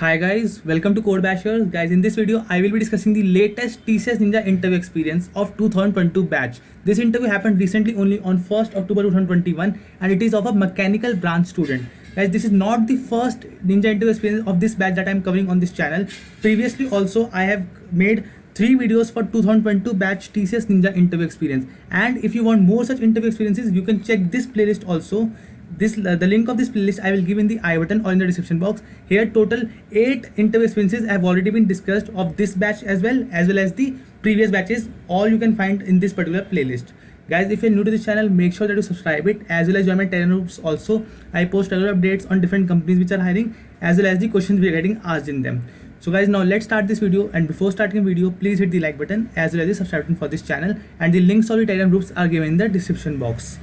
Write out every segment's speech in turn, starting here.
Hi guys, welcome to Code Bashers. Guys, in this video, I will be discussing the latest TCS Ninja interview experience of 2022 batch. This interview happened recently only on 1st October 2021 and it is of a mechanical branch student. Guys, this is not the first Ninja interview experience of this batch that I am covering on this channel. Previously also, I have made 3 videos for 2022 batch TCS Ninja interview experience. And if you want more such interview experiences, you can check this playlist also. The link of this playlist I will give in the I button or in the description box. Here total 8 interview experiences have already been discussed of this batch as well as the previous batches. All you can find in this particular playlist. Guys, if you're new to this channel, make sure that you subscribe it as well as join my Telegram groups also. I post regular updates on different companies which are hiring as well as the questions we are getting asked in them. So guys, now let's start this video, and before starting the video, please hit the like button as well as the subscribe button for this channel, and the links of the Telegram groups are given in the description box.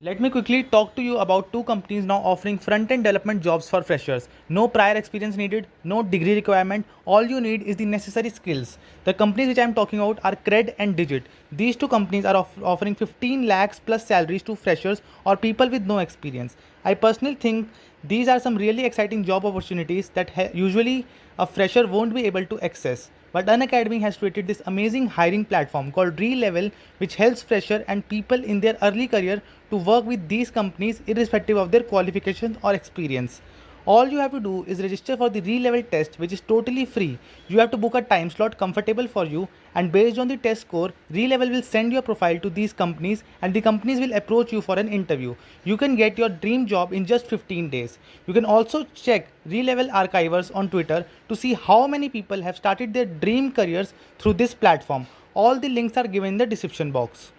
Let me quickly talk to you about 2 companies now offering front-end development jobs for freshers. No prior experience needed, no degree requirement. All you need is the necessary skills. The companies which I am talking about are Cred and Digit. These 2 companies are offering 15 lakhs plus salaries to freshers or people with no experience. I personally think these are some really exciting job opportunities that usually a fresher won't be able to access. But Unacademy has created this amazing hiring platform called Relevel, which helps fresher and people in their early career to work with these companies irrespective of their qualifications or experience. All you have to do is register for the Relevel test, which is totally free. You have to book a time slot comfortable for you, and based on the test score, Relevel will send your profile to these companies and the companies will approach you for an interview. You can get your dream job in just 15 days. You can also check Relevel archivers on Twitter to see how many people have started their dream careers through this platform. All the links are given in the description box.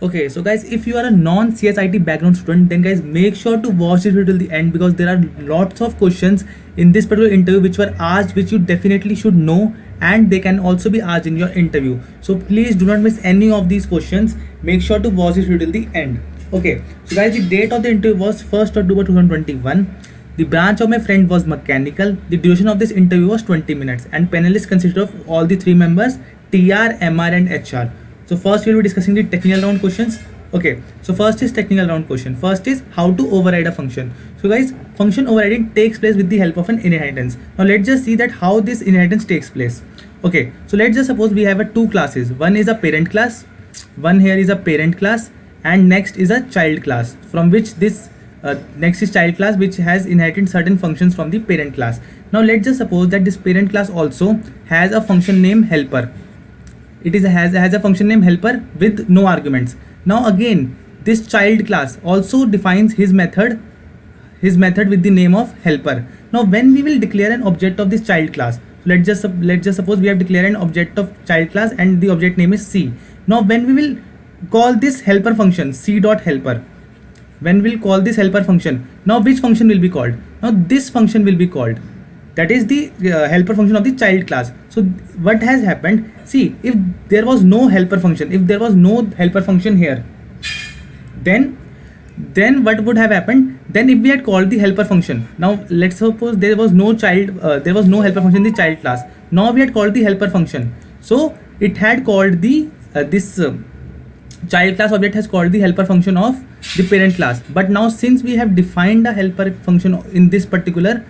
Okay, so guys, if you are a non-CSIT background student, then guys, make sure to watch this video till the end, because there are lots of questions in this particular interview which were asked, which you definitely should know, and they can also be asked in your interview. So please do not miss any of these questions. Make sure to watch this video till the end. Okay, so guys, the date of the interview was 1st October 2021. The branch of my friend was mechanical. The duration of this interview was 20 minutes, and panelists consisted of all the 3 members, TR, MR and HR. So first we will be discussing the technical round questions. Okay, so first is technical round question. First is how to override a function. So guys, function overriding takes place with the help of an inheritance. Now let's just see that how this inheritance takes place. Okay, so let's just suppose we have a 2 classes. One is a parent class, one here is a parent class, and next is a child class, from which this next is child class, which has inherited certain functions from the parent class. Now let's just suppose that this parent class also has a function named helper. It has a function name helper with no arguments. Now again, this child class also defines his method with the name of helper. Now when we will declare an object of this child class, let's just suppose we have declared an object of child class and the object name is C. Now when we will call this helper function C.helper, when we'll call this helper function, now which function will be called? Now this function will be called. That is the helper function of the child class. So what has happened? See, if there was no helper function, here, then what would have happened? Then if we had called the helper function, now let's suppose there was no helper function in the child class. Now we had called the helper function. So it had called the child class object has called the helper function of the parent class. But now since we have defined a helper function in this particular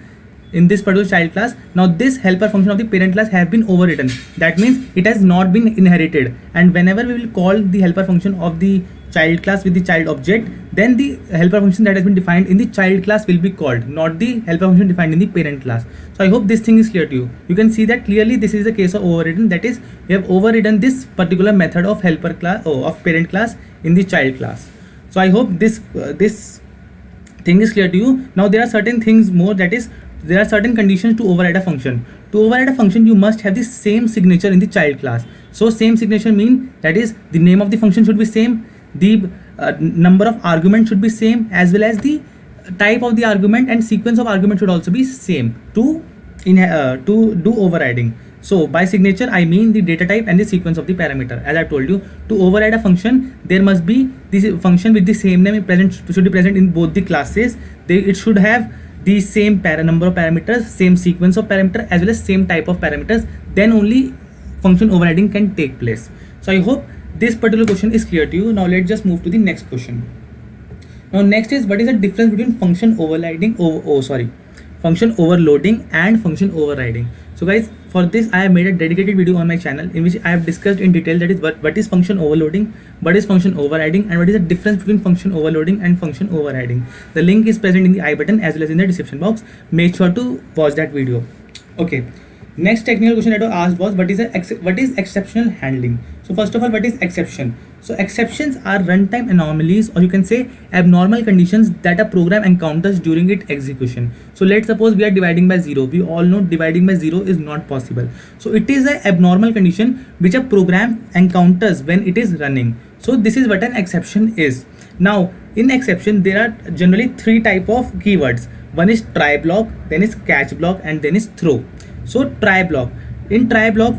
child class, now this helper function of the parent class have been overwritten. That means it has not been inherited, and whenever we will call the helper function of the child class with the child object, then the helper function that has been defined in the child class will be called, not the helper function defined in the parent class. So I hope this thing is clear to you. You can see that clearly this is a case of overridden, that is we have overridden this particular method of helper class of parent class in the child class. So I hope this thing is clear to you. Now there are certain things more, that is there are certain conditions to override a function. To override a function, you must have the same signature in the child class. So same signature mean, that is the name of the function should be same, the number of arguments should be same, as well as the type of the argument and sequence of argument should also be same to do overriding. So by signature I mean the data type and the sequence of the parameter. As I told you, to override a function, there must be this function with the same name should be present in both the classes. It should have the same number of parameters, same sequence of parameters, as well as same type of parameters. Then only function overriding can take place. So I hope this particular question is clear to you. Now let's just move to the next question. Now next is, what is the difference between function overriding function overloading, and function overriding. So guys, for this I have made a dedicated video on my channel in which I have discussed in detail that is what is function overloading, what is function overriding, and what is the difference between function overloading and function overriding. The link is present in the I button as well as in the description box. Make sure to watch that video. Okay. Next technical question that was asked was what is exceptional handling. So first of all, what is exception? So exceptions are runtime anomalies, or you can say abnormal conditions that a program encounters during its execution. So let's suppose we are dividing by 0. We all know dividing by 0 is not possible. So it is an abnormal condition which a program encounters when it is running. So this is what an exception is. Now in exception there are generally three type of keywords. One is try block, then is catch block, and then is throw. So try block. In try block,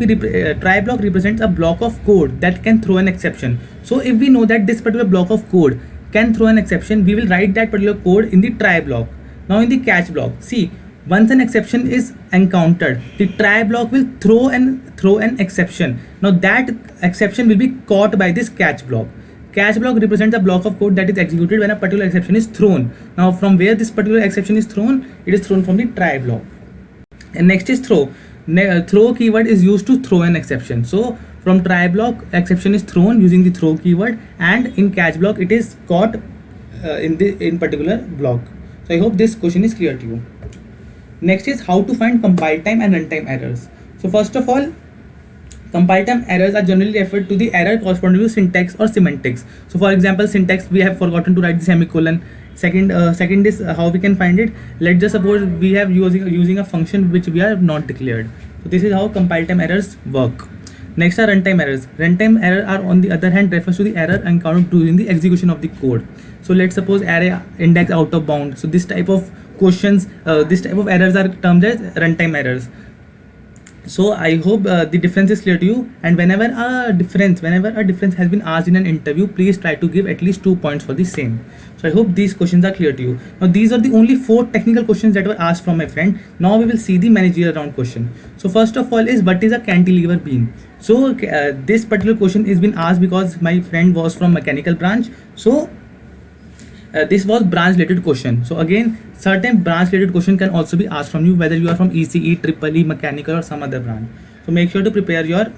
try block represents a block of code that can throw an exception. So if we know that this particular block of code can throw an exception, we will write that particular code in the try block. Now in the catch block, see, once an exception is encountered, the try block will throw an exception. Now that exception will be caught by this catch block. Catch block represents a block of code that is executed when a particular exception is thrown. Now from where this particular exception is thrown? It is thrown from the try block. And next is throw. Throw keyword is used to throw an exception. So from try block, exception is thrown using the throw keyword, and in catch block it is caught in particular block. So I hope this question is clear to you. Next is how to find compile time and runtime errors. So first of all, compile time errors are generally referred to the error corresponding to syntax or semantics. So for example, syntax, we have forgotten to write the semicolon. Second is how we can find it. Let's just suppose we have using a function which we have not declared. So this is how compile time errors work. Next are runtime errors. Runtime error are on the other hand refers to the error encountered during the execution of the code. So let's suppose array index out of bound. So this type of questions, this type of errors are termed as runtime errors. So I hope the difference is clear to you, and whenever a difference has been asked in an interview, please try to give at least 2 points for the same. So I hope these questions are clear to you. Now these are the only 4 technical questions that were asked from my friend. Now we will see the managerial round question. So first of all is what is a cantilever beam. So this particular question is been asked because my friend was from mechanical branch. So this was branch related question. So again, certain branch related question can also be asked from you, whether you are from ECE, EEE, mechanical, or some other branch. So make sure to prepare your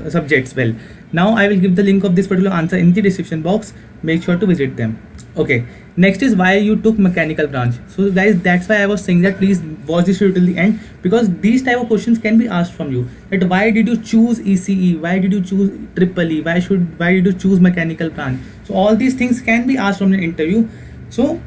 subjects well. Now I will give the link of this particular answer in the description box. Make sure to visit them. Okay, next is why you took mechanical branch. So guys, that's why I was saying that please watch this video till the end, because these type of questions can be asked from you. That why did you choose ECE? Why did you choose EEE? Why did you choose mechanical branch? So all these things can be asked from the interview. So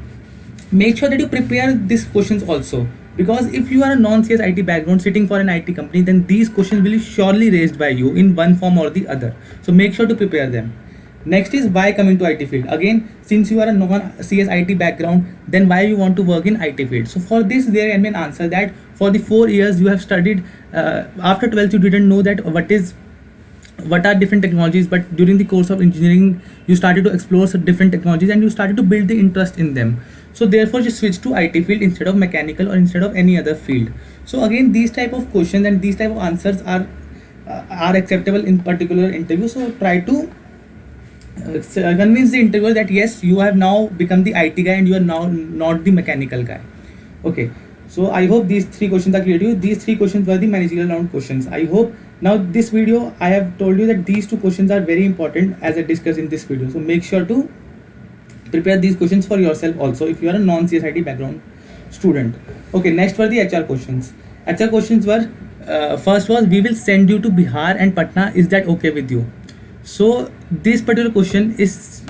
make sure that you prepare these questions also, because if you are a non-CS IT background sitting for an IT company, then these questions will be surely raised by you in one form or the other. So make sure to prepare them. Next is why coming to IT field. Again, since you are a non-CS IT background, then why you want to work in IT field? So for this there can be an answer that for the 4 years you have studied, after 12th you didn't know that what are different technologies, but during the course of engineering you started to explore some different technologies and you started to build the interest in them. So therefore you switch to IT field instead of mechanical or instead of any other field. So again, these type of questions and these type of answers are acceptable in particular interview. So try to convince the interviewer that yes, you have now become the IT guy and you are now not the mechanical guy. Okay, so I hope these 3 questions are clear to you. These 3 questions were the managerial round questions. I hope now this video I have told you that these 2 questions are very important as I discussed in this video. So make sure to prepare these questions for yourself also if you are a non-CS IT background student. Okay, next were the HR questions. HR questions were first was, we will send you to Bihar and Patna, is that okay with you? So this particular question is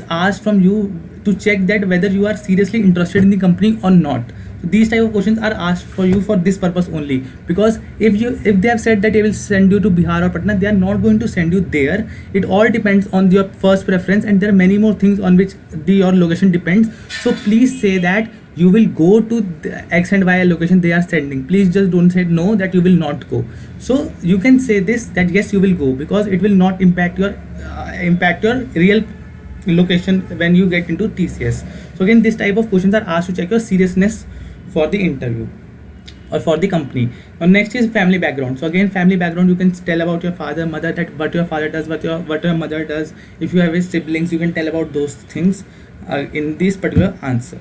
asked from you to check that whether you are seriously interested in the company or not. So these type of questions are asked for you for this purpose only, because if they have said that they will send you to Bihar or Patna, they are not going to send you there. It all depends on your first preference, and there are many more things on which your location depends. So please say that you will go to the X and Y location they are sending. Please just don't say no that you will not go. So you can say this, that yes, you will go, because it will not impact your real location when you get into TCS. So again, this type of questions are asked to check your seriousness for the interview or for the company. Now next is family background. So again, family background, you can tell about your father, mother, that what your father does, what your mother does. If you have siblings, you can tell about those things in this particular answer.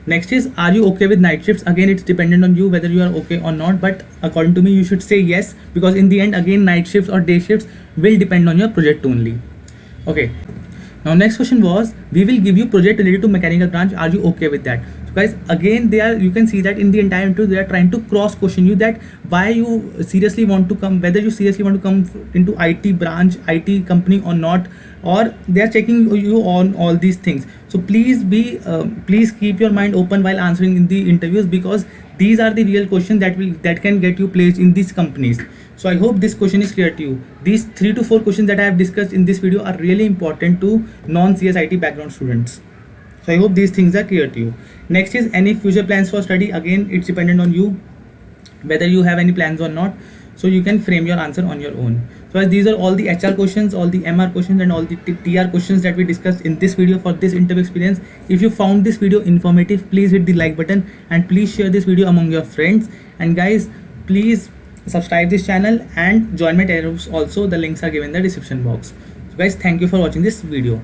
Next is, are you okay with night shifts? Again, it's dependent on you whether you are okay or not, but according to me you should say yes, because in the end again night shifts or day shifts will depend on your project only. Okay, now next question was, we will give you project related to mechanical branch, are you okay with that? So guys, again they are, you can see that in the entire interview they are trying to cross question you that why you seriously want to come, whether you seriously want to come into IT branch, IT company or not, or they are checking you on all these things. So please be please keep your mind open while answering in the interviews, because these are the real questions that can get you placed in these companies. So I hope this question is clear to you. These 3 to 4 questions that I have discussed in this video are really important to non-CSIT background students. So I hope these things are clear to you. Next is, any future plans for study? Again, it's dependent on you whether you have any plans or not. So you can frame your answer on your own. So as these are all the HR questions, all the MR questions and all the TR questions that we discussed in this video for this interview experience. If you found this video informative, please hit the like button and please share this video among your friends. And guys, please subscribe this channel and join my Telegram also. The links are given in the description box. So guys, thank you for watching this video.